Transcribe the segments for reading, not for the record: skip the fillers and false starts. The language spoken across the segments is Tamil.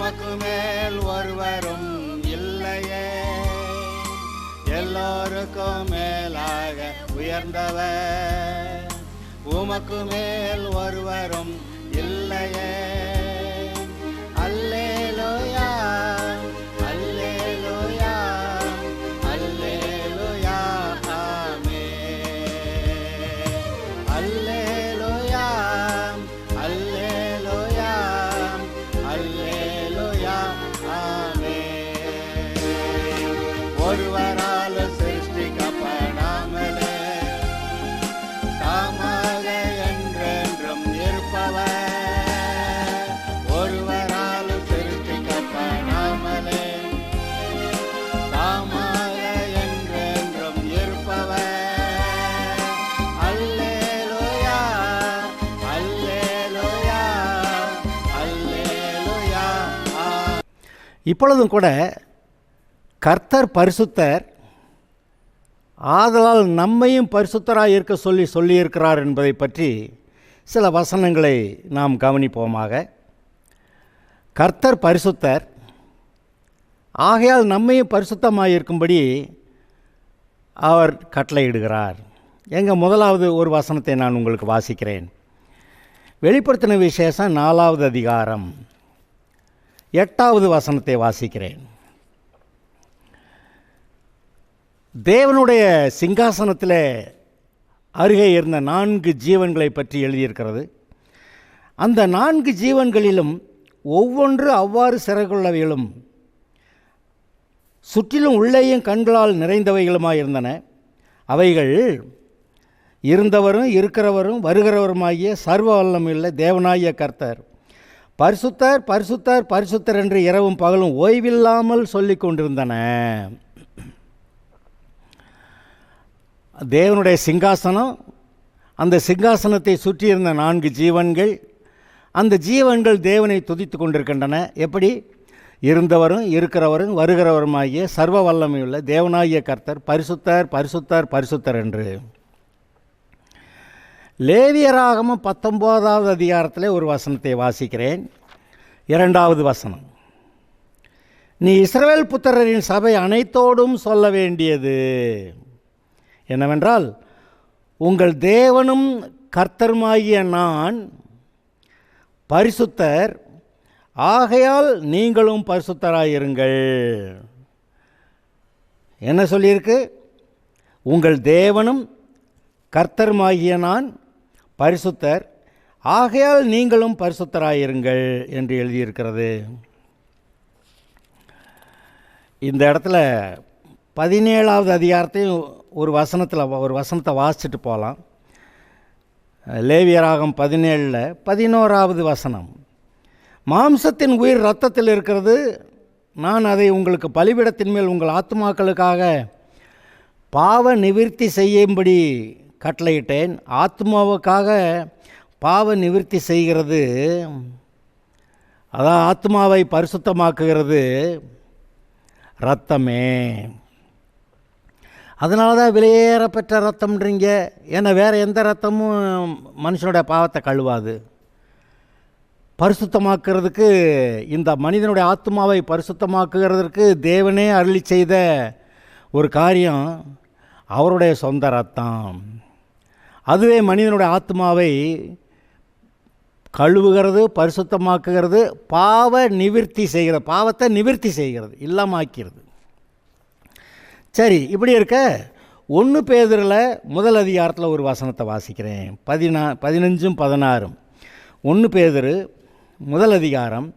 உமக்கு மேல் ஒருவரும் இல்லையே, எல்லோருக்கும் மேலாக உயர்ந்தவர். உமக்கு மேல் ஒருவரும் இல்லையே. அல்லேலூயா, அல்லேலூயா, அல்லேலூயா, ஆமென். அல்லேலூயா, அல்லேலூயா, அல்லேலூயா, ஆமென். ஒருவரால் சிருஷ்டிக்கப்படாமலே தாமாக என்றென்றும் இருப்பவர். ஒருவரால் சிருஷ்டிக்கப்படாமலே தாமாக என்றென்றும் இருப்பவர். அல்லேலூயா, அல்லேலூயா, அல்லேலூயா. இப்பொழுதும் கூட கர்த்தர் பரிசுத்தர், ஆதலால் நம்மையும் பரிசுத்தராக இருக்க சொல்லியிருக்கிறார் என்பதை பற்றி சில வசனங்களை நாம் கவனிப்போமாக. கர்த்தர் பரிசுத்தர், ஆகையால் நம்மையும் பரிசுத்தமாக இருக்கும்படி அவர் கட்டளையிடுகிறார். முதலாவது ஒரு வசனத்தை நான் உங்களுக்கு வாசிக்கிறேன். வெளிப்படுத்தின விசேஷம் 4வது அதிகாரம் 8வது வசனத்தை வாசிக்கிறேன். தேவனுடைய சிங்காசனத்தில் அருகே இருந்த 4 ஜீவன்களை பற்றி எழுதியிருக்கிறது. அந்த 4 ஜீவன்களிலும் ஒவ்வொன்று அவ்வாறு சிறகுள்ளவைகளும் சுற்றிலும் உள்ளேயும் கண்களால் நிறைந்தவைகளுமாய் இருந்தன. அவைகள் இருந்தவரும் இருக்கிறவரும் வருகிறவருமாகிய சர்வ வல்லமையுள்ள தேவனாகிய கர்த்தர் பரிசுத்தர் பரிசுத்தர் பரிசுத்தர் என்று இரவும் பகலும் ஓய்வில்லாமல் சொல்லி கொண்டிருந்தன. தேவனுடைய சிங்காசனம், அந்த சிங்காசனத்தை சுற்றியிருந்த 4 ஜீவன்கள், அந்த ஜீவன்கள் தேவனை துதித்து கொண்டிருக்கின்றன. எப்படி? இருந்தவரும் இருக்கிறவரும் வருகிறவருமாகிய சர்வ வல்லமையுள்ள தேவனாகிய கர்த்தர் பரிசுத்தர் பரிசுத்தர் பரிசுத்தர் என்று. லேவியராகமம் 19வது அதிகாரத்தில் ஒரு வசனத்தை வாசிக்கிறேன். 2வது வசனம். நீ இஸ்ரவேல் புத்திரரின் சபை அனைத்தோடும் சொல்ல வேண்டியது என்னவென்றால், உங்கள் தேவனும் கர்த்தருமாகிய நான் பரிசுத்தர், ஆகையால் நீங்களும் பரிசுத்தராயிருங்கள். என்ன சொல்லியிருக்கு? உங்கள் தேவனும் கர்த்தருமாகிய நான் பரிசுத்தர், ஆகையால் நீங்களும் பரிசுத்தராயிருங்கள் என்று எழுதியிருக்கிறது. இந்த இடத்துல 17வது அதிகாரத்தையும் ஒரு வசனத்தை வாசிச்சுட்டு போகலாம். லேவியராகம் 17 11வது வசனம். மாம்சத்தின் உயிர் இரத்தத்தில் இருக்கிறது, நான் அதை உங்களுக்கு பலிபீடத்தின் மேல் உங்கள் ஆத்துமாக்களுக்காக பாவ நிவிர்த்தி செய்யும்படி கட்டளையிட்டேன். ஆத்மாவுக்காக பாவ நிவிர்த்தி செய்கிறது, அதான் ஆத்மாவை பரிசுத்தமாக்குகிறது இரத்தமே. அதனால தான் விலையேறப்பெற்ற ரத்தம்ன்றீங்க. ஏன்னா வேறு எந்த ரத்தமும் மனுஷனுடைய பாவத்தை கழுவாது. பரிசுத்தமாக்குறதுக்கு, இந்த மனிதனுடைய ஆத்மாவை பரிசுத்தமாக்குகிறதுக்கு தேவனே அருளி செய்த ஒரு காரியம் அவருடைய சொந்த ரத்தம். அதுவே மனிதனுடைய ஆத்மாவை கழுவுகிறது, பரிசுத்தமாக்குகிறது, பாவ நிவிர்த்தி செய்கிறது, பாவத்தை நிவிர்த்தி செய்கிறது, இல்லாமாக்கிறது. சரி, இப்படி இருக்க 1 பேதுருல 1 அதிகாரத்தில் ஒரு வசனத்தை வாசிக்கிறேன். 15 16. 1 பேதுரு 1 அதிகாரம்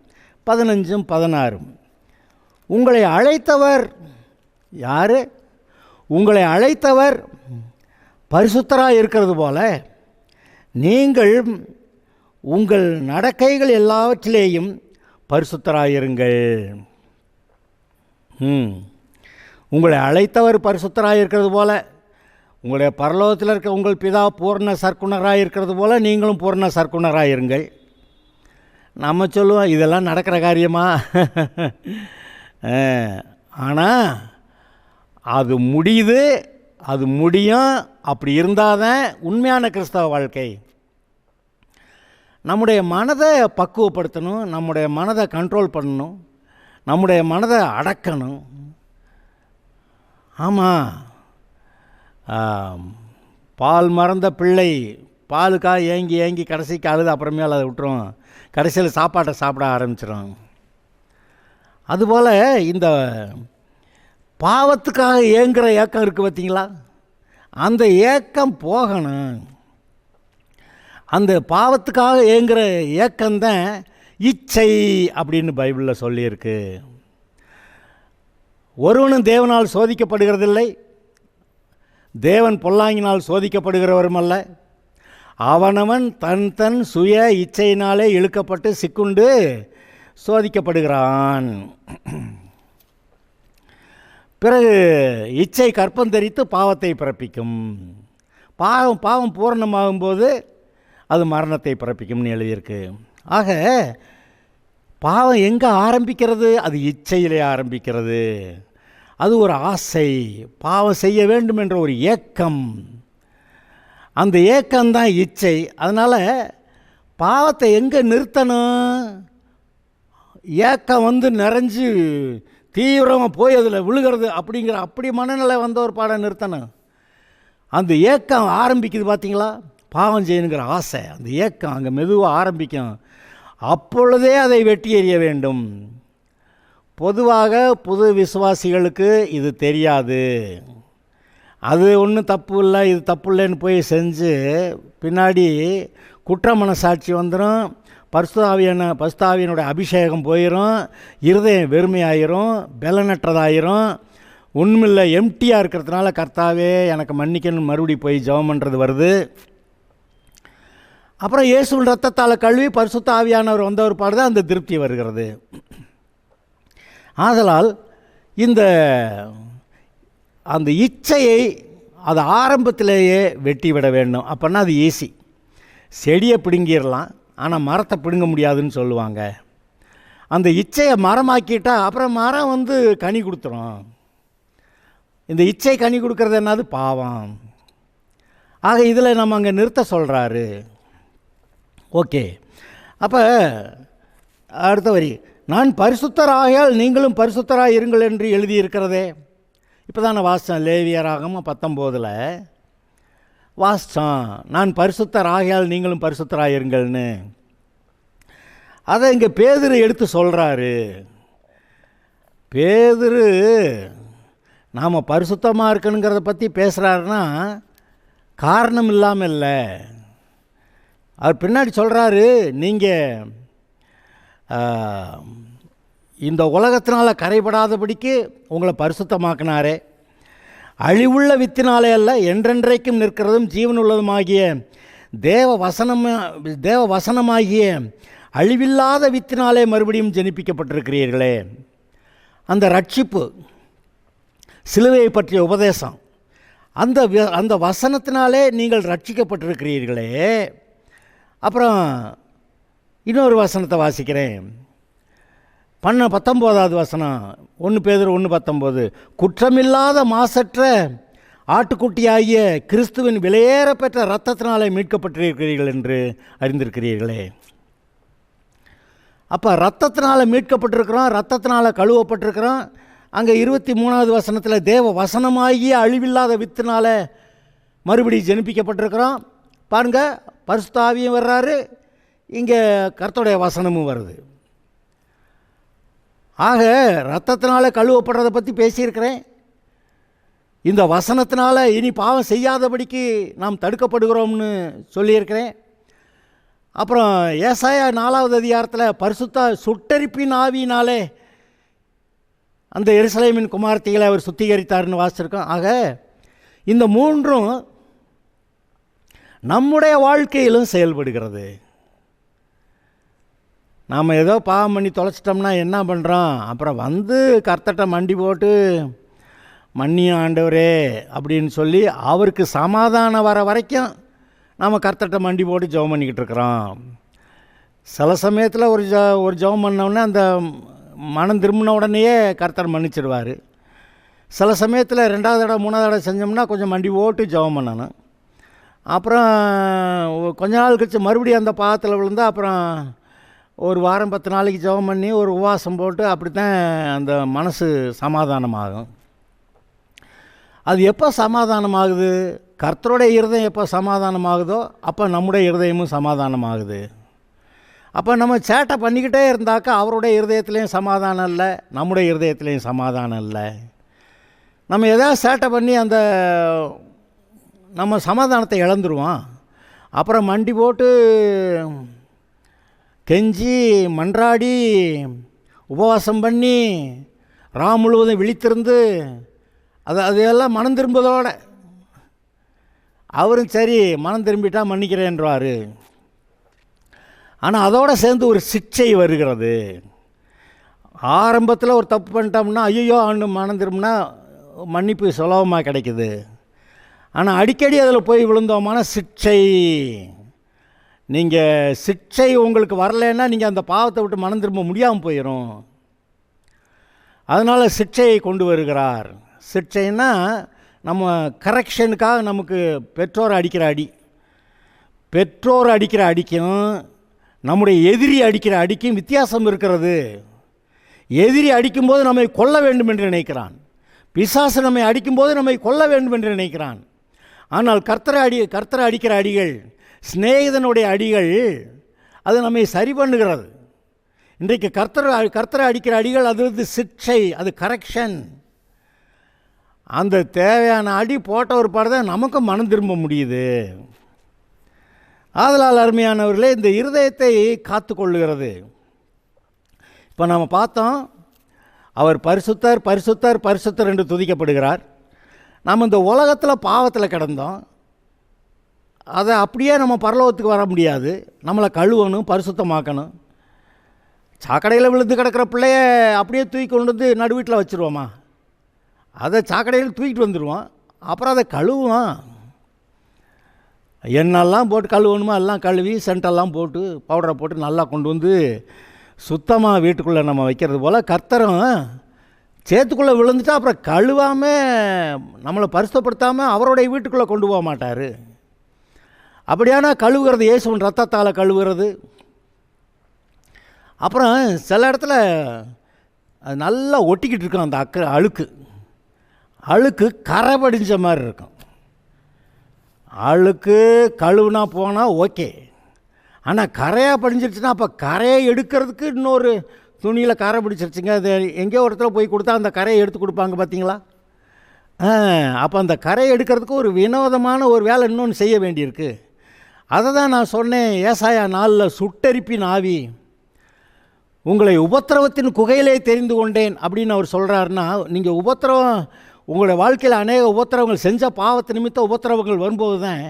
15 16. உங்களை அழைத்தவர் யார்? உங்களை அழைத்தவர் பரிசுத்தராக இருக்கிறது போல நீங்கள் உங்கள் நடக்கைகள் எல்லாவற்றிலேயும் பரிசுத்தராயிருங்கள். உங்களை அழைத்தவர் பரிசுத்தராக இருக்கிறது போல, உங்களுடைய பரலோகத்தில் இருக்க உங்கள் பிதா பூர்ண சர்க்குணராக இருக்கிறது போல நீங்களும் பூர்ண சர்க்குணராயிருங்கள். நம்ம சொல்லுவோம் இதெல்லாம் நடக்கிற காரியமா? ஆனால் அது முடியுது, அது முடியும். அப்படி இருந்தால் தான் உண்மையான கிறிஸ்தவ வாழ்க்கை. நம்முடைய மனதை பக்குவப்படுத்தணும், நம்முடைய மனதை கண்ட்ரோல் பண்ணணும், நம்முடைய மனதை அடக்கணும். ஆமாம், பால் மறந்த பிள்ளை பாலுக்காக ஏங்கி ஏங்கி கடைசிக்கு அழுது அப்புறமேல அதை விட்டுரும், கடைசியில் சாப்பாட்டை சாப்பிட ஆரம்பிச்சிடும். அதுபோல் இந்த பாவத்துக்காக ஏங்குகிற ஏக்கம் இருக்குது பார்த்தீங்களா, அந்த ஏக்கம் போகணும். அந்த பாவத்துக்காக ஏங்குகிற ஏக்கம்தான் இச்சை அப்படின்னு பைபிளில் சொல்லியிருக்கு. ஒருவனும் தேவனால் சோதிக்கப்படுகிறதில்லை, தேவன் பொல்லாங்கினால் சோதிக்கப்படுகிறவரும் அல்ல. அவனவன் தன் தன் சுய இச்சையினாலே இழுக்கப்பட்டு சிக்குண்டு சோதிக்கப்படுகிறான். பிறகு இச்சை கற்பம் தரித்து பாவத்தை பிறப்பிக்கும். பாவம் பூரணமாகும்போது அது மரணத்தை பிறப்பிக்கும்னு எழுதியிருக்கு. ஆக பாவம் எங்கே ஆரம்பிக்கிறது? அது இச்சையிலே ஆரம்பிக்கிறது. அது ஒரு ஆசை, பாவம் செய்ய வேண்டும் என்ற ஒரு ஏக்கம். அந்த ஏக்கம்தான் இச்சை. அதனால் பாவத்தை எங்கே நிறுத்தணும்? ஏக்கம் நிறைஞ்சு தீவிரமாக போய் அதில் விழுகிறது அப்படி மனநிலை வந்த ஒரு பாடம் நிறுத்தணும். அந்த ஏக்கம் ஆரம்பிக்குது பார்த்தீங்களா, பாவம் செய்யணுங்கிற ஆசை, அந்த ஏக்கம் அங்கே மெதுவாக ஆரம்பிக்கும். அப்பொழுதே அதை வெட்டி எறிய வேண்டும். பொதுவாக புது விசுவாசிகளுக்கு இது தெரியாது. அது ஒன்றும் தப்பு இல்லை, இது தப்பு இல்லைன்னு போய் செஞ்சு பின்னாடி குற்ற மனசாட்சி வந்துடும், பரிசுத்தாவியனுடைய அபிஷேகம் போயிடும், இருதயம் வெறுமையாயிரும், பலனற்றதாயிரும், ஒன்றுமில்லை எம்டியாக இருக்கிறதுனால கர்த்தாவே எனக்கு மன்னிக்கணும் மறுபடி போய் ஜெபம் பண்ணுறது வருது. அப்புறம் இயேசுவின் ரத்தத்தால் கழுவி பரிசுத்த ஆவியானவர் வந்த ஒரு பாடு தான் அந்த திருப்தி வருகிறது. ஆதலால் அந்த இச்சையை அது ஆரம்பத்திலேயே வெட்டி விட வேண்டும். அப்போன்னா அது ஈஸி. செடியை பிடுங்கிடலாம், ஆனால் மரத்தை பிடுங்க முடியாதுன்னு சொல்லுவாங்க. அந்த இச்சையை மரமாக்கிட்டால் அப்புறம் மரம் கனி கொடுத்துரும். இந்த இச்சை கனி கொடுக்கறது என்னது? பாவம். ஆக இதில் நம்ம அங்கே நிறுத்த சொல்கிறாரு. ஓகே, அப்போ அடுத்த வரி, நான் பரிசுத்தராயால் நீங்களும் பரிசுத்தராக இருங்கள் என்று எழுதியிருக்கிறதே. இப்போ தான் நான் வாசித்தேன், லேவியராகமம் 19 வாசித்தோம், நான் பரிசுத்தராகியால் நீங்களும் பரிசுத்தராக இருங்கள்னு. அதை இங்கே பேதுரு எடுத்து சொல்கிறாரு. பேதுரு நாம் பரிசுத்தமாக இருக்கணுங்கிறத பற்றி பேசுகிறாருன்னா காரணம் இல்லாமல் இல்லை. அவர் பின்னாடி சொல்கிறாரு, நீங்கள் இந்த உலகத்தினால் கரைபடாதபடிக்கு உங்களை பரிசுத்தமாக்கினாரே, அழிவுள்ள வித்தினாலே அல்ல என்றென்றைக்கும் நிற்கிறதும் ஜீவனுள்ளதுமாகிய தேவ வசனமாகிய அழிவில்லாத வித்தினாலே மறுபடியும் ஜெனிப்பிக்கப்பட்டிருக்கிறீர்களே. அந்த ரட்சிப்பு, சிலுவையை பற்றிய உபதேசம், அந்த வசனத்தினாலே நீங்கள் ரட்சிக்கப்பட்டிருக்கிறீர்களே. அப்புறம் இன்னொரு வசனத்தை வாசிக்கிறேன், 19வது வசனம், 1 பேதுரு 1:19, குற்றமில்லாத மாசற்ற ஆட்டுக்குட்டியாகிய கிறிஸ்துவின் விலையேறப்பெற்ற இரத்தத்தினாலே மீட்கப்பட்டிருக்கிறீர்கள் என்று அறிந்திருக்கிறீர்களே. அப்போ ரத்தத்தினால் மீட்கப்பட்டிருக்கிறோம், ரத்தத்தினால் கழுவப்பட்டிருக்கிறோம். அங்கே 23வது வசனத்தில் தேவ வசனமாகிய அழிவில்லாத வித்தினால் மறுபடியும் ஜெனிப்பிக்கப்பட்டிருக்கிறோம். பாருங்கள், பரிசுத்த ஆவியும் வர்றாரு, இங்கே கர்த்தருடைய வசனமும் வருது. ஆக ரத்தத்தினால் கழுவப்படுறதை பற்றி பேசியிருக்கிறேன். இந்த வசனத்தினால் இனி பாவம் செய்யாதபடிக்கு நாம் தடுக்கப்படுகிறோம்னு சொல்லியிருக்கிறேன். அப்புறம் ஏசாயா 4வது அதிகாரத்தில் பரிசுத்த சுட்டரிப்பின் ஆவியினாலே அந்த எருசலேமின் குமாரத்திகளை அவர் சுத்திகரித்தார்னு வாசிச்சிருக்கோம். ஆக இந்த மூன்றும் நம்முடைய வாழ்க்கையிலும் செயல்படுகிறது. நாம் ஏதோ பாவம் பண்ணி தொலைச்சிட்டோம்னா என்ன பண்ணுறோம்? அப்புறம் கர்த்தர்ட்ட மண்டி போட்டு மன்னியும் ஆண்டவரே அப்படின்னு சொல்லி அவருக்கு சமாதானம் வர வரைக்கும் நாம் கர்த்தர்ட்ட மண்டி போட்டு ஜெபம் பண்ணிக்கிட்டு இருக்கிறோம். சில சமயத்தில் ஒரு ஜெபம் பண்ணோடனே அந்த மனம் திரும்பின உடனேயே கர்த்தர் மன்னிச்சிடுவார். சில சமயத்தில் 2வது தடவை 3வது தடவை செஞ்சோம்னா கொஞ்சம் மண்டி போட்டு ஜெபம் பண்ணணும். அப்புறம் கொஞ்ச நாள் கழிச்சு மறுபடியும் அந்த பாவத்தில் விழுந்து அப்புறம் ஒரு வாரம் 10 நாளைக்கு ஜெபம் பண்ணி ஒரு உபவாசம் போட்டு அப்படி தான் அந்த மனசு சமாதானமாகும். அது எப்போ சமாதானமாகுது? கர்த்தருடைய இருதயம் எப்போ சமாதானமாகுதோ அப்போ நம்முடைய இருதயமும் சமாதானமாகுது. அப்போ நம்ம சேட்டை பண்ணிக்கிட்டே இருந்தாக்கா அவருடைய இருதயத்துலேயும் சமாதானம் இல்லை, நம்முடைய இருதயத்துலேயும் சமாதானம் இல்லை. நம்ம எதாவது சேட்டை பண்ணி அந்த நம்ம சமாதானத்தை இழந்துருவோம். அப்புறம் மண்டி போட்டு கெஞ்சி மன்றாடி உபவாசம் பண்ணி ராம் முழுவதும் விழித்திருந்து அதையெல்லாம் மனம் திரும்புவதோட அவரும் சரி மனம் திரும்பிட்டா மன்னிக்கிறேன்றார். ஆனால் அதோடு சேர்ந்து ஒரு சிக்ஷை வருகிறது. ஆரம்பத்தில் ஒரு தப்பு பண்ணிட்டோம்னா ஐயோ ஆண்டு மனம் திரும்பினா மன்னிப்பு சுலபமாக கிடைக்குது. ஆனால் அடிக்கடி அதில் போய் விழுந்தோமான சிக்ஷை, நீங்கள் சிக்ஷை உங்களுக்கு வரலைன்னா நீங்கள் அந்த பாவத்தை விட்டு மனம் திரும்ப முடியாமல் போயிடும். அதனால் சிக்ஷையை கொண்டு வருகிறார். சிக்ஷைன்னா நம்ம கரெக்ஷனுக்காக நமக்கு பெற்றோர் அடிக்கிற அடி, பெற்றோர் அடிக்கிற அடிக்கும் நம்முடைய எதிரி அடிக்கிற அடிக்கும் வித்தியாசம் இருக்கிறது. எதிரி அடிக்கும்போது நம்மை கொல்ல வேண்டும் என்று நினைக்கிறான், பிசாசு நம்மை அடிக்கும்போது நம்மை கொல்ல வேண்டும் என்று நினைக்கிறான். ஆனால் கர்த்தரை அடிக்கிற அடிகள், சிநேகிதனுடைய அடிகள், அது நம்மை சரி பண்ணுகிறது. இன்றைக்கு கர்த்தரை அடிக்கிற அடிகள் அது வந்து சிக்ஷை, அது கரெக்ஷன். அந்த தேவையான அடி போட்ட ஒரு பாடு தான் நமக்கும் மனம் திரும்ப முடியுது. ஆதலால் அருமையானவர்களே, இந்த இருதயத்தை காத்து கொள்ளுகிறது. இப்போ நம்ம பார்த்தோம், அவர் பரிசுத்தர் பரிசுத்தர் பரிசுத்தர் என்று துதிக்கப்படுகிறார். நாம் இந்த உலகத்தில் பாவத்தில் கிடந்தோம், அதை அப்படியே நம்ம பரலோகத்துக்கு வர முடியாது. நம்மளை கழுவணும், பரிசுத்தமாக்கணும். சாக்கடையில் விழுந்து கிடக்கிற பிள்ளைய அப்படியே தூக்கி கொண்டு வந்து நடு வீட்டில் வச்சுருவோமா? அதை சாக்கடையில் தூக்கிட்டு வந்துடுவோம், அப்புறம் அதை கழுவுவோம். எண்ணெல்லாம் போட்டு கழுவணுமா, எல்லாம் கழுவி சென்டெல்லாம் போட்டு பவுடரை போட்டு நல்லா கொண்டு வந்து சுத்தமாக வீட்டுக்குள்ளே நம்ம வைக்கிறது போல் கர்த்தரும் சேத்துக்குள்ளே விழுந்துட்டா அப்புறம் கழுவாமல் நம்மளை பரிசுத்தப்படுத்தாமல் அவருடைய வீட்டுக்குள்ளே கொண்டு போக மாட்டார். அப்படியானா கழுவுகிறது இயேசுவின் ரத்தத்தால் கழுவுறது. அப்புறம் சில இடத்துல அது நல்லா ஒட்டிக்கிட்டு இருக்கும், அந்த அழுக்கு கரை படிஞ்ச மாதிரி இருக்கும். அழுக்கு கழுவுனா போனால் ஓகே, ஆனால் கரையாக படிஞ்சிருச்சுன்னா அப்போ கரையை எடுக்கிறதுக்கு இன்னொரு துணியில் கரை பிடிச்சிருச்சுங்க. அது எங்கேயோ ஒருத்தர் போய் கொடுத்தா அந்த கரையை எடுத்து கொடுப்பாங்க பார்த்தீங்களா? அப்போ அந்த கரையை எடுக்கிறதுக்கு ஒரு வினோதமான ஒரு வேலை இன்னொன்று செய்ய வேண்டியிருக்கு. அதை தான் நான் சொன்னேன், ஏசாயா 4 சுட்டெரிப்பின் ஆவி உங்களை உபத்திரவத்தின் குகையிலே தெரிந்து கொண்டேன் அப்படின்னு அவர் சொல்கிறாருன்னா, நீங்கள் உபத்திரவம் உங்களுடைய வாழ்க்கையில் அநேக உபத்திரவங்கள் செஞ்ச பாவத்து நிமித்த உபத்திரவங்கள் வரும்போது தான்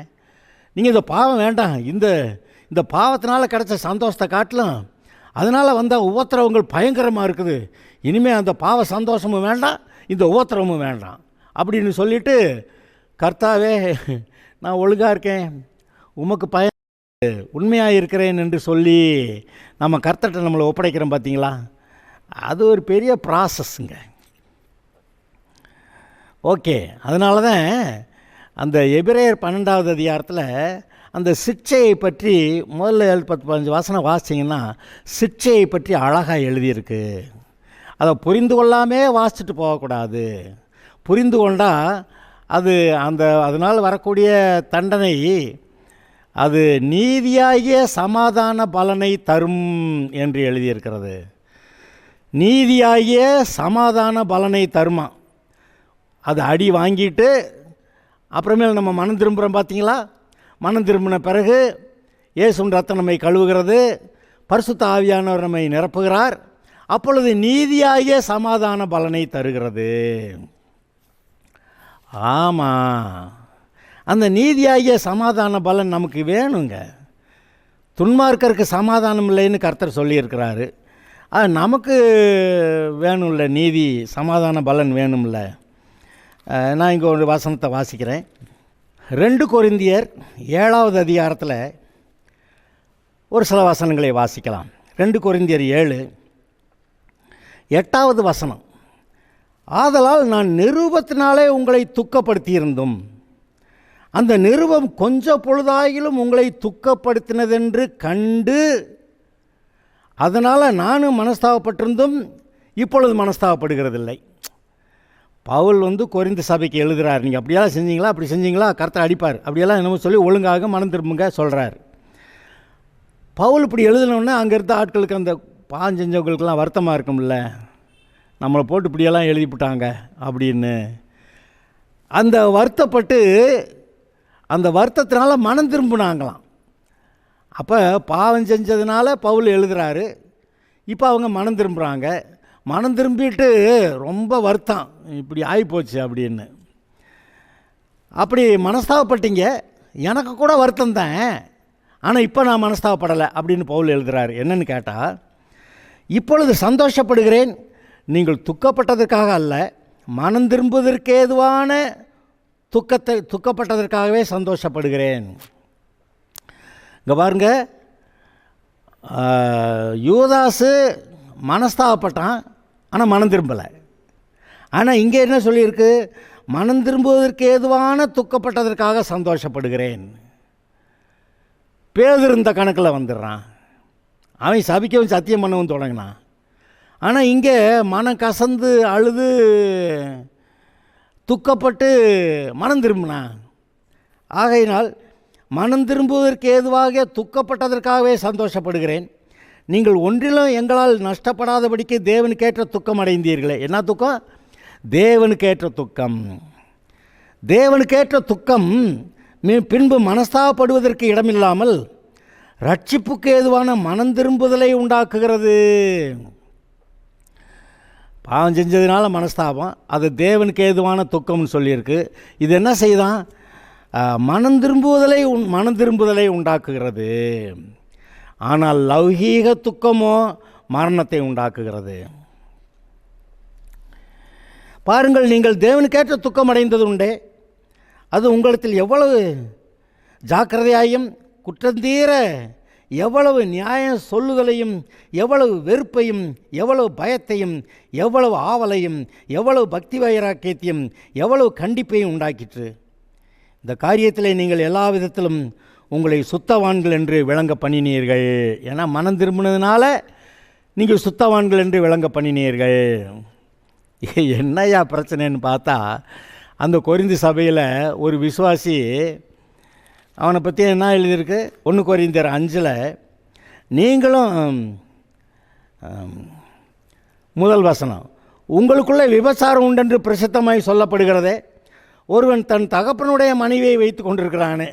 நீங்கள் இந்த பாவம் வேண்டாம், இந்த பாவத்தினால் கிடைச்ச சந்தோஷத்தை காட்டிலும் அதனால் வந்த உபத்திரவங்கள் பயங்கரமாக இருக்குது, இனிமேல் அந்த பாவ சந்தோஷமும் வேண்டாம், இந்த உபத்திரவமும் வேண்டாம் அப்படின்னு சொல்லிவிட்டு, கர்த்தாவே நான் ஒழுங்காக இருக்கேன், உமக்கு உண்மையாக இருக்கிறேன் என்று சொல்லி நம்ம கர்த்தர்கிட்ட நம்மளை ஒப்படைக்கிறோம் பார்த்தீங்களா? அது ஒரு பெரிய ப்ராசஸ்ங்க. ஓகே, அதனால தான் அந்த எபிரேயர் 12வது அதிகாரத்தில் அந்த சிக்ஷையை பற்றி முதல்ல 10-15 வசனம் வாசிச்சிங்கன்னா சிக்ஷையை பற்றி அழகாக எழுதியிருக்கு. அதை புரிந்து கொள்ளாமே வாசிச்சுட்டு போகக்கூடாது. புரிந்து கொண்டால் அதனால் வரக்கூடிய தண்டனை அது நீதியாகிய சமாதான பலனை தரும் என்று எழுதியிருக்கிறது. நீதியாகிய சமாதான பலனை தருமா? அது அடி வாங்கிட்டு அப்புறமேல் நம்ம மனம் திரும்புகிறோம் பார்த்தீங்களா? மனம் திரும்பின பிறகு இயேசுவின் ரத்தம் நம்மை கழுவுகிறது, பரிசுத்த ஆவியானவர் நம்மை நிரப்புகிறார். அப்பொழுது நீதியாகிய சமாதான பலனை தருகிறது. ஆமாம், அந்த நீதியாகிய சமாதான பலன் நமக்கு வேணுங்க. துன்மார்க்கருக்கு சமாதானம் இல்லைன்னு கர்த்தர் சொல்லியிருக்கிறாரு. நமக்கு வேணும்ல, நீதி சமாதான பலன் வேணும்ல. நான் இங்கே ஒரு வசனத்தை வாசிக்கிறேன். 2 கொரிந்தியர் 7வது அதிகாரத்தில் ஒரு சில வசனங்களை வாசிக்கலாம். 2 கொரிந்தியர் 7 8வது வசனம். ஆதலால் நான் நிரூபத்தினாலே உங்களை துக்கப்படுத்தியிருந்தும் அந்த நிருபம் கொஞ்ச பொழுதாயிலும் உங்களை துக்கப்படுத்தினதென்று கண்டு அதனால் நானும் மனஸ்தாபப்பட்டிருந்தும் இப்பொழுது மனஸ்தாபப்படுகிறதில்லை. பவுல் கொரிந்து சபைக்கு எழுதுகிறார். நீங்கள் அப்படியெல்லாம் செஞ்சீங்களா, அப்படி செஞ்சீங்களா, கர்த்தர் அடிப்பார், அப்படியெல்லாம் என்னமோ சொல்லி ஒழுங்காக மனம் திரும்புங்க சொல்கிறார். பவுல் இப்படி எழுதினோடனே அங்கே இருந்த ஆட்களுக்கு, அந்த பாவம் செஞ்சவங்களுக்கெல்லாம் வருத்தமாக இருக்கும்ல, நம்மளை போட்டு இப்படியெல்லாம் எழுதிவிட்டாங்க அப்படின்னு. அந்த வருத்தப்பட்டு அந்த வருத்தத்தினால மனம் திரும்பினாங்களாம். அப்போ பாவம் செஞ்சதுனால பவுல் எழுதுகிறாரு. இப்போ அவங்க மனம் திரும்புகிறாங்க. மனம் திரும்பிட்டு ரொம்ப வருத்தம், இப்படி ஆகிப்போச்சு அப்படின்னு. அப்படி மனஸ்தாபப்பட்டீங்க, எனக்கு கூட வருத்தம் தான், ஆனால் இப்போ நான் மனஸ்தாபப்படலை அப்படின்னு பவுல் எழுதுகிறாரு. என்னன்னு கேட்டால், இப்பொழுது சந்தோஷப்படுகிறேன், நீங்கள் துக்கப்பட்டதற்காக அல்ல, மனம் திரும்புவதற்கு ஏதுவான துக்கப்பட்டதற்காகவே சந்தோஷப்படுகிறேன். இங்கே பாருங்க, யூதாசு மனஸ்தாபப்பட்டான், ஆனால் மனம் திரும்பலை. ஆனால் இங்கே என்ன சொல்லியிருக்கு, மனம் திரும்புவதற்கு ஏதுவான துக்கப்பட்டதற்காக சந்தோஷப்படுகிறேன். பேதுரு இந்த கணக்கில் வந்துடுறான். அவன் சபிக்கவும் சத்தியம் பண்ணவும் தொடங்கினான். ஆனால் இங்கே மனம் கசந்து அழுது துக்கப்பட்டு மனம் திரும்பினான். ஆகையினால் மனம் திரும்புவதற்கு ஏதுவாக துக்கப்பட்டதற்காகவே சந்தோஷப்படுகிறேன். நீங்கள் ஒன்றிலும் எங்களால் நஷ்டப்படாதபடிக்கு தேவனுக்கேற்ற துக்கம் அடைந்தீர்களே. என்ன துக்கம்? தேவனுக்கேற்ற துக்கம். தேவனுக்கேற்ற துக்கம் பின்பு மனஸ்தாபப்படுவதற்கு இடமில்லாமல் ரட்சிப்புக்கு ஏதுவான மனம் திரும்புதலை உண்டாக்குகிறது. பாவம் செஞ்சதுனால மனஸ்தாபம், அது தேவனுக்கு ஏதுவான துக்கம்னு சொல்லியிருக்கு. இது என்ன செய்தான்? மனம் திரும்புதலை உண்டாக்குகிறது. ஆனால் லௌகீக துக்கமோ மரணத்தை உண்டாக்குகிறது. பாருங்கள், நீங்கள் தேவனுக்கேற்ற துக்கம் அடைந்தது உண்டே, அது உங்களிடத்தில் எவ்வளவு ஜாக்கிரதையாயும் குற்றந்தீர எவ்வளவு நியாயம் சொல்லுதலையும் எவ்வளவு வெறுப்பையும் எவ்வளவு பயத்தையும் எவ்வளவு ஆவலையும் எவ்வளவு பக்தி வைராக்கியத்தையும் எவ்வளவு கண்டிப்பையும் உண்டாக்கிற்று. இந்த காரியத்தில் நீங்கள் எல்லா விதத்திலும் உங்களை சுத்தவான்கள் என்று விளங்க பண்ணினீர்கள். ஏன்னா மனம் திரும்பினதுனால நீங்கள் சுத்தவான்கள் என்று விளங்க பண்ணினீர்கள். என்னையா பிரச்சனைன்னு பார்த்தா, அந்த கொரிந்து சபையில் ஒரு விசுவாசி, அவனை பற்றி என்ன எழுதியிருக்கு, 1 கொரிந்தியர் 5 நீங்களும் 1 வசனம், உங்களுக்குள்ளே விபச்சாரம் உண்டென்று பிரசித்தமாய் சொல்லப்படுகிறதே, ஒருவன் தன் தகப்பனுடைய மனைவியை வைத்து கொண்டிருக்கிறானே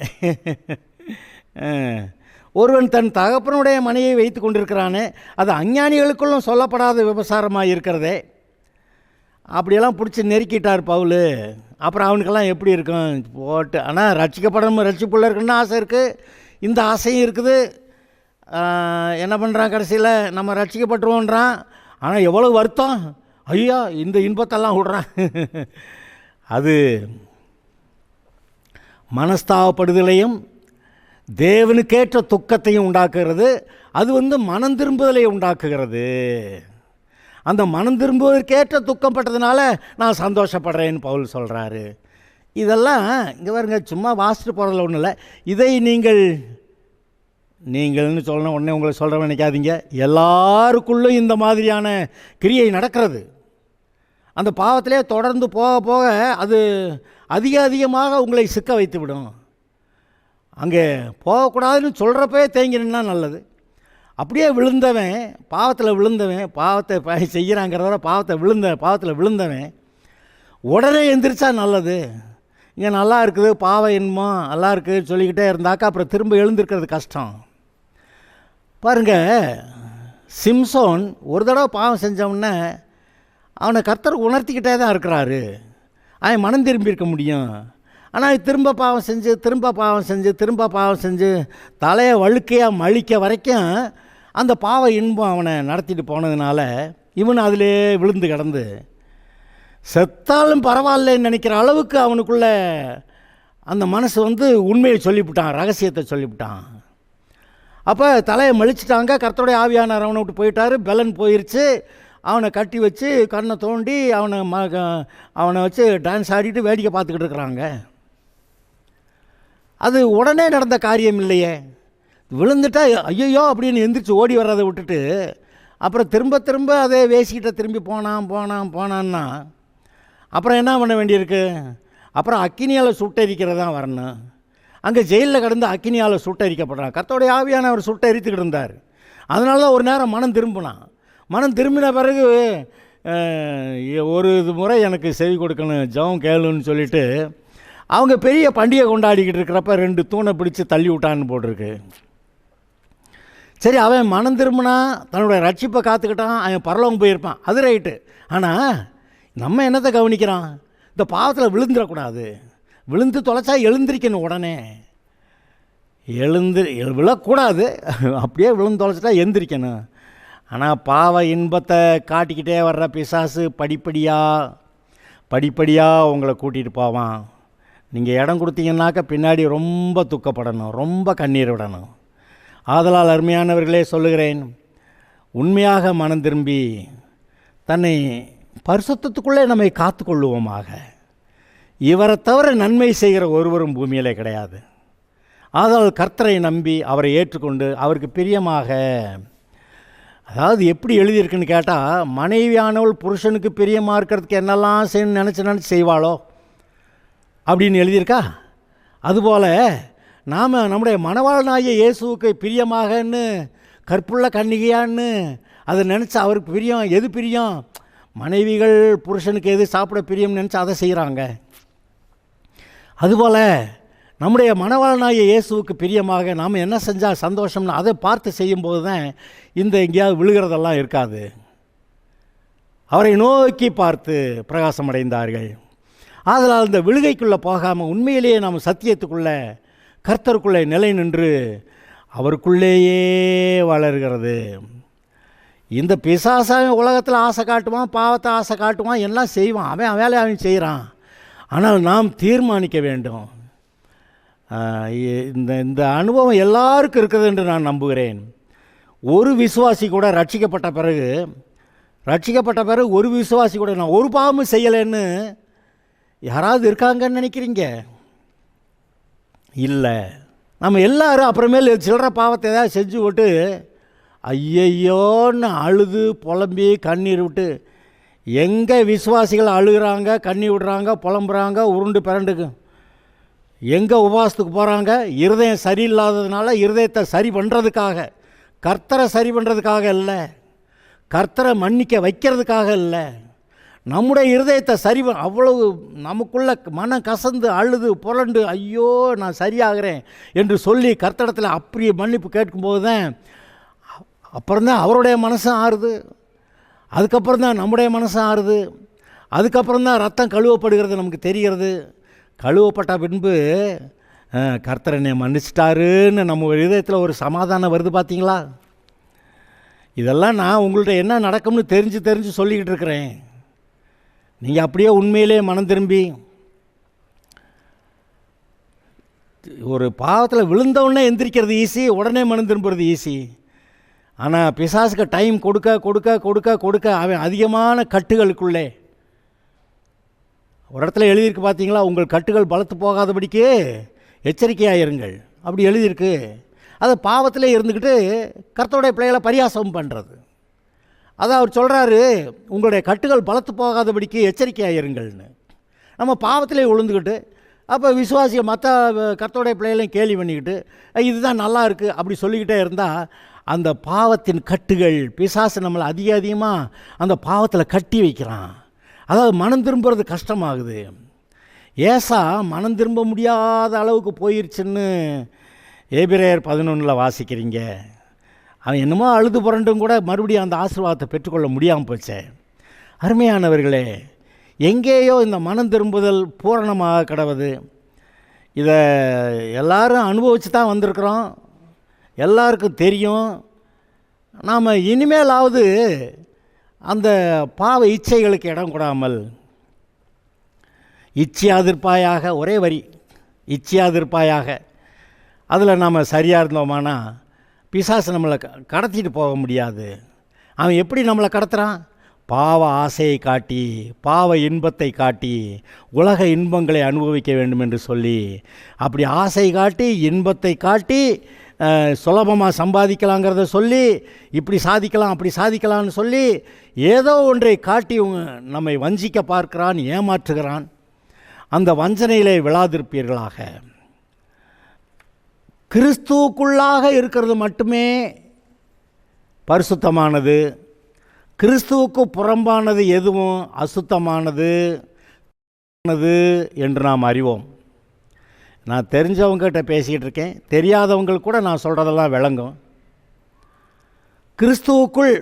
வைத்து கொண்டிருக்கிறானே, அது அஞ்ஞானிகளுக்குள்ளும் சொல்லப்படாத விபச்சாரமாக இருக்கிறதே. அப்படியெல்லாம் பிடிச்சி நெருக்கிட்டார் பவுல். அப்புறம் அவனுக்கெல்லாம் எப்படி இருக்கும் போட்டு. ஆனால் ரட்சிக்கப்படணும், ரட்சிப்புள்ள இருக்குன்னு ஆசை இருக்குது, இந்த ஆசையும் இருக்குது. என்ன பண்ணுறான், கடைசியில் நம்ம ரட்சிக்கப்பட்டுருவோன்றான். ஆனால் எவ்வளோ வருத்தம், ஐயா இந்த இன்பத்தெல்லாம் விடுறான். அது மனஸ்தாபப்படுதலையும் தேவனுக்கேற்ற துக்கத்தையும் உண்டாக்குகிறது. அது மனம் திரும்புதலை உண்டாக்குகிறது. அந்த மனம் திரும்புவதற்கேற்ற துக்கம் பட்டதுனால நான் சந்தோஷப்படுறேன்னு பவுல் சொல்கிறாரு. இதெல்லாம் இங்கே பாருங்க, சும்மா வாசிட்டு போகிறதில்ல, ஒன்றும் இல்லை. இதை நீங்கள்னு சொல்லணும் உடனே உங்களை சொல்கிறவங்க நினைக்காதீங்க. எல்லாருக்குள்ளும் இந்த மாதிரியான கிரியை நடக்கிறது. அந்த பாவத்திலே தொடர்ந்து போக போக அது அதிகமாக உங்களை சிக்க வைத்து விடும். அங்கே போகக்கூடாதுன்னு சொல்கிறப்பே தேங்கினா நல்லது. அப்படியே விழுந்தவன், பாவத்தை செய்கிறாங்கிறத பாவத்தில் விழுந்தவன் உடனே எந்திரிச்சா நல்லது. இங்கே நல்லா இருக்குது, பாவம் என்னமோ நல்லா இருக்குது சொல்லிக்கிட்டே இருந்தாக்கா அப்புறம் திரும்ப எழுந்திருக்கிறது கஷ்டம். பாருங்கள், சிம்சோன் ஒரு தடவை பாவம் செஞ்சவொடனே அவனை கர்த்தர் உணர்த்திக்கிட்டே தான் இருக்கிறாரு. அவன் மனம் திரும்பியிருக்க முடியும். ஆனால் திரும்ப பாவம் செஞ்சு தலையை வழுக்கையாக மழிக்க வரைக்கும் அந்த பாவ இன்பம் அவனை நடத்திட்டு போனதுனால இவன் அதிலே விழுந்து கிடந்து செத்தாலும் பரவாயில்லன்னு நினைக்கிற அளவுக்கு அவனுக்குள்ள அந்த மனசு உண்மையை சொல்லிவிட்டான், ரகசியத்தை சொல்லிவிட்டான். அப்போ தலையை மழிச்சிட்டாங்க. கர்த்தருடைய ஆவியானவர் அவனை விட்டு போயிட்டார், பெலன் போயிடுச்சு. அவனை கட்டி வச்சு கண்ணை தோண்டி அவனை வச்சு டான்ஸ் ஆடிட்டு வேடிக்கை பார்த்துக்கிட்டு இருக்கிறாங்க. அது உடனே நடந்த காரியம் இல்லையே. விழுந்துட்டா ஐயோ அப்படின்னு எந்திரிச்சு ஓடி வர்றதை விட்டுட்டு அப்புறம் திரும்ப திரும்ப அதே வேசிக்கிட்ட திரும்பி போனான்னா அப்புறம் என்ன பண்ண வேண்டியிருக்கு? அப்புறம் அக்கினியால் சுட்டரிக்கிறதான் வரணும். அங்கே ஜெயிலில் கிடந்து அக்கினியால் சுட்டரிக்கப்படுறான். கர்த்தருடைய ஆவியானவர் சுட்டரித்துக்கிட்டு இருந்தார். அதனால தான் ஒரு நேரம் மனம் திரும்பினான். மனம் திரும்பின பிறகு ஒரு முறை எனக்கு செவி கொடுக்கணும், ஜெபம் கேளுன்னு சொல்லிட்டு அவங்க பெரிய பண்டிகை கொண்டாடிக்கிட்டு இருக்கிறப்ப 2 தூணை பிடிச்சி தள்ளி விட்டான்னு போட்டிருக்கு. சரி, அவன் மனம் திரும்பினா, தன்னுடைய ரட்சிப்பை காத்துக்கிட்டான், அவன் பரலோகம் போயிருப்பான், அது ரைட்டு. ஆனால் நம்ம என்னத்தை கவனிக்கிறான்? இந்த பாவத்தில் விழுந்துடக்கூடாது. விழுந்து தொலைச்சா எழுந்திரிக்கணும். உடனே விழக்கூடாது, அப்படியே விழுந்து தொலைச்சிட்டா எந்திரிக்கணும். ஆனால் பாவ இன்பத்தை காட்டிக்கிட்டே வர்ற பிசாசு படிப்படியாக உங்களை கூட்டிகிட்டு போவான். நீங்கள் இடம் கொடுத்தீங்கன்னாக்க பின்னாடி ரொம்ப துக்கப்படணும், ரொம்ப கண்ணீர் விடணும். ஆதலால் அருமையானவர்களே சொல்லுகிறேன், உண்மையாக மனம் திரும்பி தன்னை பரிசுத்தத்துக்குள்ளே நம்மை காத்து கொள்ளுவோமாக. இவரை தவிர நன்மை செய்கிற ஒருவரும் பூமியிலே கிடையாது. ஆதலால் கர்த்தரை நம்பி அவரை ஏற்றுக்கொண்டு அவருக்கு பிரியமாக, அதாவது எப்படி எழுதியிருக்குன்னு கேட்டால், மனைவியானவள் புருஷனுக்கு பிரியமாக இருக்கிறதுக்கு என்னெல்லாம் செய்யணும்னு நினச்சி செய்வாளோ அப்படின்னு எழுதியிருக்கா. அதுபோல் நாம் நம்முடைய மணவாளனாகிய இயேசுவுக்கு பிரியமாகன்னு, கற்புள்ள கன்னிகையான்னு அதை நினச்சி அவருக்கு பிரியம். எது பிரியம்? மனைவிகள் புருஷனுக்கு எது சாப்பிட பிரியம்னு நினச்சி அதை செய்கிறாங்க. அதுபோல் நம்முடைய மணவாளனாகிய இயேசுவுக்கு பிரியமாக நாம் என்ன செஞ்சால் சந்தோஷம்னு அதை பார்த்து செய்யும்போது தான் இந்த எங்கேயாவது விழுகிறதெல்லாம் இருக்காது. அவரை நோக்கி பார்த்து பிரகாசம் அடைந்தார்கள். ஆதலால் இந்த விழுகைக்குள்ளே போகாமல் உண்மையிலேயே நாம் சத்தியத்துக்குள்ளே கர்த்தருக்குள்ளே நிலை நின்று அவருக்குள்ளேயே வளர்கிறது. இந்த பிசாசாக உலகத்தில் ஆசை காட்டுவான், பாவத்தை ஆசை காட்டுவான், எல்லாம் செய்வான், அவன் வேலையை அவன் செய்கிறான். ஆனால் நாம் தீர்மானிக்க வேண்டும். இந்த அனுபவம் எல்லாருக்கும் இருக்குது என்று நான் நம்புகிறேன். ஒரு விசுவாசி கூட ரட்சிக்கப்பட்ட பிறகு ஒரு விசுவாசி கூட நான் ஒரு பாவமும் செய்யலைன்னு யாராவது இருக்காங்கன்னு நினைக்கிறீங்க? இல்லை. நம்ம எல்லோரும் அப்புறமேல் சில்லற பாவத்தை ஏதாவது செஞ்சு விட்டு ஐயையோன்னு அழுது புலம்பி கண்ணீர் விட்டு, எங்கே விசுவாசிகள் அழுகிறாங்க, கண்ணீர் விடுறாங்க, புலம்புறாங்க, உருண்டு பிறண்டுக்கு எங்கே உபவாசத்துக்கு போகிறாங்க? இருதயம் சரியில்லாததுனால இருதயத்தை சரி பண்ணுறதுக்காக, கர்த்தரை சரி பண்ணுறதுக்காக இல்லை, கர்த்தரை மன்னிக்க வைக்கிறதுக்காக இல்லை, நம்முடைய இருதயத்தை சரி அவ்வளவு நமக்குள்ள மனம் கசந்து அழுது புரண்டு ஐயோ நான் சரியாகிறேன் என்று சொல்லி கர்த்தரிடத்தில் அப்படி மன்னிப்பு கேட்கும்போது தான் அப்புறம்தான் அவருடைய மனசும் ஆறுது. அதுக்கப்புறம் தான் நம்முடைய மனசும் ஆறுது. அதுக்கப்புறம் தான் ரத்தம் கழுவப்படுகிறது நமக்கு தெரிகிறது. கழுவப்பட்ட பின்பு கர்த்தர் என்னை மன்னிச்சிட்டாருன்னு நம்ம இதயத்தில் ஒரு சமாதானம் வருது. பார்த்தீங்களா? இதெல்லாம் நான் உங்கள்கிட்ட என்ன நடக்கும்னு தெரிஞ்சு சொல்லிக்கிட்டு இருக்கிறேன். நீங்கள் அப்படியே உண்மையிலே மனம் திரும்பி ஒரு பாவத்தில் விழுந்தவுடனே எந்திரிக்கிறது ஈஸி, உடனே மனம் திரும்புறது ஈஸி. ஆனால் பிசாசுக்கு டைம் கொடுக்க அவன் அதிகமான கட்டுகளுக்குள்ளே ஒரு இடத்துல எழுதியிருக்கு. பார்த்தீங்களா? உங்கள் கட்டுகள் பலத்து போகாதபடிக்கு எச்சரிக்கையாயிருங்கள் அப்படி எழுதியிருக்கு. அதை பாவத்திலே இருந்துக்கிட்டு கர்த்தருடைய பிள்ளைகளை பரியாசம் பண்ணுறது. அதான் அவர் சொல்கிறாரு, உங்களுடைய கட்டுகள் பலத்து போகாதபடிக்கு எச்சரிக்கையாயிருங்கள்னு. நம்ம பாவத்திலே விழுந்துக்கிட்டு அப்போ விசுவாசியை மற்ற கர்த்தருடைய பிள்ளைகளையும் கேலி பண்ணிக்கிட்டு இதுதான் நல்லா இருக்குது அப்படி சொல்லிக்கிட்டே இருந்தால் அந்த பாவத்தின் கட்டுகள் பிசாசு நம்மளை அதிகமாக அந்த பாவத்தில் கட்டி வைக்கிறான். அதாவது மனம் திரும்புறது கஷ்டமாகுது. ஏசா மனம் திரும்ப முடியாத அளவுக்கு போயிடுச்சுன்னு எபிரேயர் 11 வாசிக்கிறீங்க. அவன் என்னமோ அழுது புரண்டும் கூட மறுபடியும் அந்த ஆசீர்வாதத்தை பெற்றுக்கொள்ள முடியாமல் போச்சே. அருமையானவர்களே, எங்கேயோ இந்த மனம் திரும்புதல் பூரணமாக கிடவுது. இதை எல்லாரும் அனுபவித்து தான் வந்திருக்கிறோம், எல்லாருக்கும் தெரியும். நாம் இனிமேலாவது அந்த பாவ இச்சைகளுக்கு இடம் கொடாமல் இச்சையாதிருப்பாயாக, ஒரே வரி இச்சையாதிருப்பாயாக, அதில் நாம் சரியாக இருந்தோமானா பிசாசு நம்மளை கடத்திட்டு போக முடியாது. அவன் எப்படி நம்மளை கடத்துகிறான்? பாவ ஆசையை காட்டி, பாவ இன்பத்தை காட்டி, உலக இன்பங்களை அனுபவிக்க வேண்டும் என்று சொல்லி, அப்படி ஆசை காட்டி, இன்பத்தை காட்டி, சுலபமாக சம்பாதிக்கலாங்கிறத சொல்லி, இப்படி சாதிக்கலாம் அப்படி சாதிக்கலான்னு சொல்லி, ஏதோ ஒன்றை காட்டி நம்மை வஞ்சிக்க பார்க்கிறான், ஏமாற்றுகிறான். அந்த வஞ்சனையிலே விழாதிருப்பீர்களாக. கிறிஸ்துவுக்குள்ளாக இருக்கிறது மட்டுமே பரிசுத்தமானது. கிறிஸ்துவுக்கு புறம்பானது எதுவும் அசுத்தமானது என்று நாம் அறிவோம். நான் தெரிஞ்சவங்ககிட்ட பேசிக்கிட்டு இருக்கேன், தெரியாதவங்களுக்கு கூட நான் சொல்கிறதெல்லாம் விளங்கும். கிறிஸ்துவுக்குள்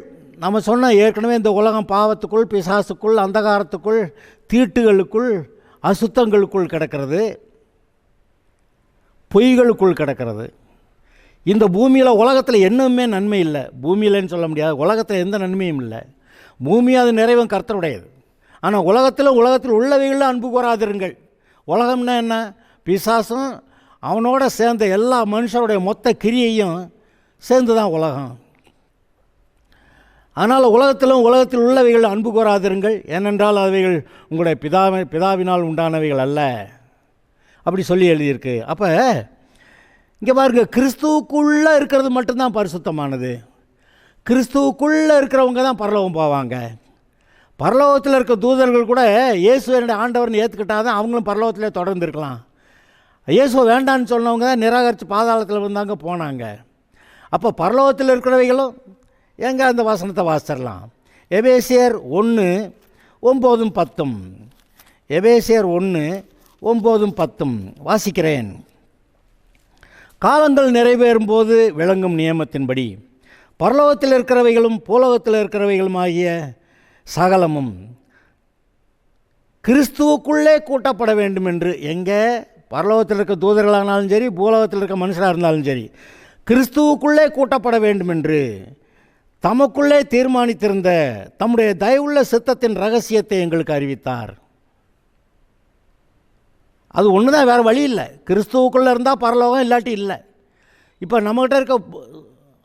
நம்ம சொன்ன ஏற்கனவே இந்த உலகம் பாவத்துக்குள், பிசாசுக்குள், அந்தகாரத்துக்குள், தீட்டுகளுக்குள், அசுத்தங்களுக்குள் கிடக்கிறது, பொய்களுக்குள் கிடக்கிறது. இந்த பூமியில் உலகத்தில் என்னவுமே நன்மை இல்லை. பூமியிலன்னு சொல்ல முடியாது, உலகத்தில் எந்த நன்மையும் இல்லை. பூமி அது நிறைவும் கர்த்தருடையது. ஆனால் உலகத்தில் உள்ளவைகளில் அன்பு கூறாதிருங்கள். உலகம்னா என்ன? பிசாசும் அவனோட சேர்ந்த எல்லா மனுஷருடைய மொத்த கிரியையும் சேர்ந்து தான் உலகம். அதனால் உலகத்தில் உள்ளவைகள் அன்பு கூறாதிருங்கள், ஏனென்றால் அவைகள் உங்களுடைய பிதாவினால் உண்டானவைகள் அல்ல, அப்படி சொல்லி எழுதியிருக்கு. அப்போ இங்கே பாருங்க, கிறிஸ்துவுக்குள்ளே இருக்கிறது மட்டும்தான் பரிசுத்தமானது. கிறிஸ்துவுக்குள்ளே இருக்கிறவங்க தான் பரலோகம் போவாங்க. பரலோகத்தில் இருக்க தூதர்கள் கூட இயேசு என்னுடைய ஆண்டவர்னு ஏற்றுக்கிட்டாதான் அவங்களும் பரலோகத்திலே தொடர்ந்து இருக்கலாம். இயேசு வேண்டான்னு சொன்னவங்க தான் நிராகரித்து பாதாளத்தில் வந்தாங்க, போனாங்க. அப்போ பரலோகத்தில் இருக்கிறவைகளும் எங்கே அந்த வசனத்தை வாசிச்சிடலாம். எபேசியர் 1:9-10. எபேசியர் 1:9-10 வாசிக்கிறேன். காலங்கள் நிறைவேறும் போது விளங்கும் நியமத்தின்படி பரலோகத்தில் இருக்கிறவைகளும் பூலோகத்தில் இருக்கிறவைகளும் ஆகிய சகலமும் கிறிஸ்துவுக்குள்ளே கூட்டப்பட வேண்டும் என்று. எங்கே? பரலோகத்தில் இருக்க தூதர்களானாலும் சரி, பூலோகத்தில் இருக்க மனுஷராக இருந்தாலும் சரி, கிறிஸ்துவுக்குள்ளே கூட்டப்பட வேண்டும் என்று தமக்குள்ளே தீர்மானித்திருந்த தம்முடைய தயவுள்ள சித்தத்தின் ரகசியத்தை எங்களுக்கு அறிவித்தார். அது ஒன்று தான், வேறு வழி இல்லை. கிறிஸ்துவுக்குள்ளே இருந்தால் பரலோகம், இல்லாட்டி இல்லை. இப்போ நம்மகிட்ட இருக்க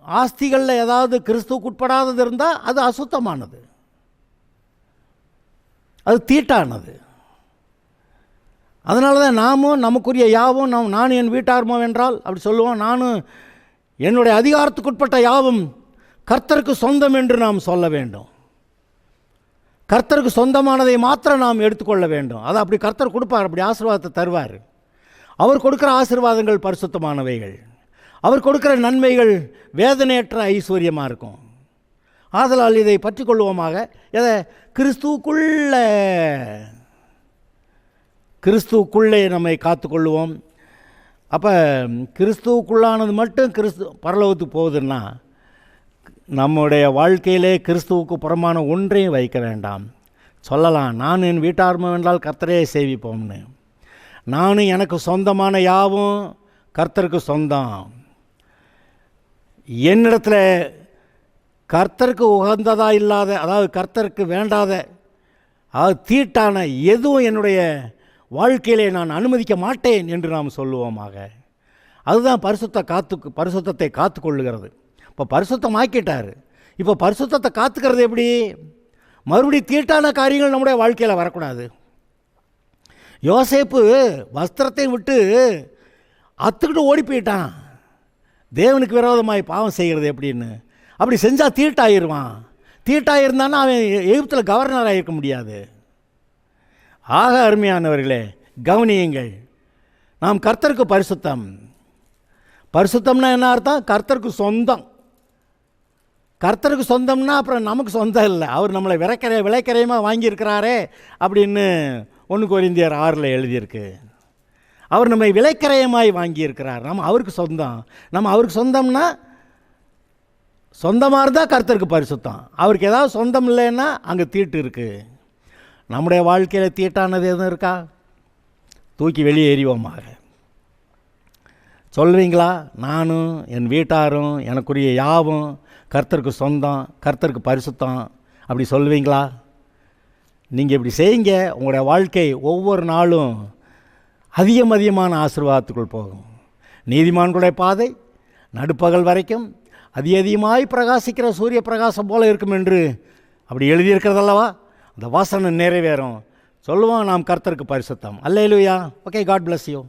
ஆஸ்திகளில் ஏதாவது கிறிஸ்துவுக்கு உட்படாதது இருந்தால் அது அசுத்தமானது, அது தீட்டானது. அதனால தான் நாமும் நமக்குரிய யாவும் நானும் என் வீட்டாருமோ என்றால் அப்படி சொல்லுவோம். நானும் என்னுடைய அதிகாரத்துக்குட்பட்ட யாவும் கர்த்தருக்கு சொந்தம் என்று நாம் சொல்ல வேண்டும். கர்த்தருக்கு சொந்தமானதை மாத்திரம் நாம் எடுத்துக்கொள்ள வேண்டும். அதை அப்படி கர்த்தர் கொடுப்பார், அப்படி ஆசீர்வாதத்தை தருவார். அவர் கொடுக்குற ஆசீர்வாதங்கள் பரிசுத்தமானவைகள். அவர் கொடுக்குற நன்மைகள் வேதனையற்ற ஐஸ்வர்யமாக இருக்கும். ஆதலால் இதை பற்றி கொள்வோமாக. எதை? கிறிஸ்துவுக்குள்ளே நம்மை காத்துக்கொள்வோம். அப்போ கிறிஸ்துவுக்குள்ளானது மட்டும் பரலோகத்துக்கு போகுதுன்னா, நம்முடைய வாழ்க்கையிலே கிறிஸ்துவுக்கு புறமான ஒன்றையும் வைக்க வேண்டாம். சொல்லலாம், நான் என் வீட்டார்மம் என்றால் கர்த்தரே சேவிப்போம்னு. நானும் எனக்கு சொந்தமான யாவும் கர்த்தருக்கு சொந்தம். என்னிடத்தில் கர்த்தருக்கு உகந்ததாக இல்லாத, அதாவது கர்த்தருக்கு வேண்டாத, அதாவது தீட்டான எதுவும் என்னுடைய வாழ்க்கையிலே நான் அனுமதிக்க மாட்டேன் என்று நாம் சொல்லுவோமாக. அதுதான் பரிசுத்தத்தை காத்து கொள்ளுகிறது. இப்போ பரிசுத்தமாக்கிட்டார். இப்போ பரிசுத்தத்தை காத்துக்கிறது எப்படி? மறுபடியும் தீட்டான காரியங்கள் நம்முடைய வாழ்க்கையில் வரக்கூடாது. யோசேப்பு வஸ்திரத்தை விட்டு அத்துக்கிட்டு ஓடி போயிட்டான். தேவனுக்கு விரோதமாய் பாவம் செய்கிறது எப்படின்னு. அப்படி செஞ்சால் தீட்டாயிருவான். தீட்டாயிருந்தான்னா அவன் எகிப்தில் கவர்னராக இருக்க முடியாது. ஆக அருமையானவர்களே, கவனியுங்கள். நாம் கர்த்தருக்கு பரிசுத்தம்னா என்ன அர்த்தம்? கர்த்தருக்கு சொந்தம். கர்த்தருக்கு சொந்தம்னா அப்புறம் நமக்கு சொந்தம் இல்லை. அவர் நம்மளை விலைக்கரையமாக வாங்கியிருக்கிறாரே அப்படின்னு 1 கொரிந்தியர் 6 எழுதியிருக்கு. அவர் நம்மை விலைக்கரையமாய் வாங்கியிருக்கிறார். நம்ம அவருக்கு சொந்தம். நம்ம அவருக்கு சொந்தம்னா சொந்தமாக இருந்தால் கர்த்தருக்கு பரிசுத்தம். அவருக்கு ஏதாவது சொந்தம் இல்லைன்னா அங்கே தீட்டு இருக்குது. நம்முடைய வாழ்க்கையில் தீட்டானது எதுவும் இருக்கா? தூக்கி வெளியே எறிவோமாக. சொல்வீங்களா? நானும் என் வீட்டாரும் எனக்குரிய யாவும் கர்த்தருக்கு சொந்தம், கர்த்தருக்கு பரிசுத்தம், அப்படி சொல்வீங்களா? நீங்கள் இப்படி செய்யுங்க. உங்களுடைய வாழ்க்கை ஒவ்வொரு நாளும் அதிகமான ஆசீர்வாதத்துக்குள் போகும். நீதிமான்களுடைய பாதை நடுப்பகல் வரைக்கும் அதிகமாய் பிரகாசிக்கிற சூரிய பிரகாசம் போல இருக்கும் என்று அப்படி எழுதியிருக்கிறதல்லவா, அந்த வாசனை நிறைவேறும். சொல்லுவோம் நாம் கர்த்தருக்கு பரிசுத்தம். Hallelujah. Okay, God bless you.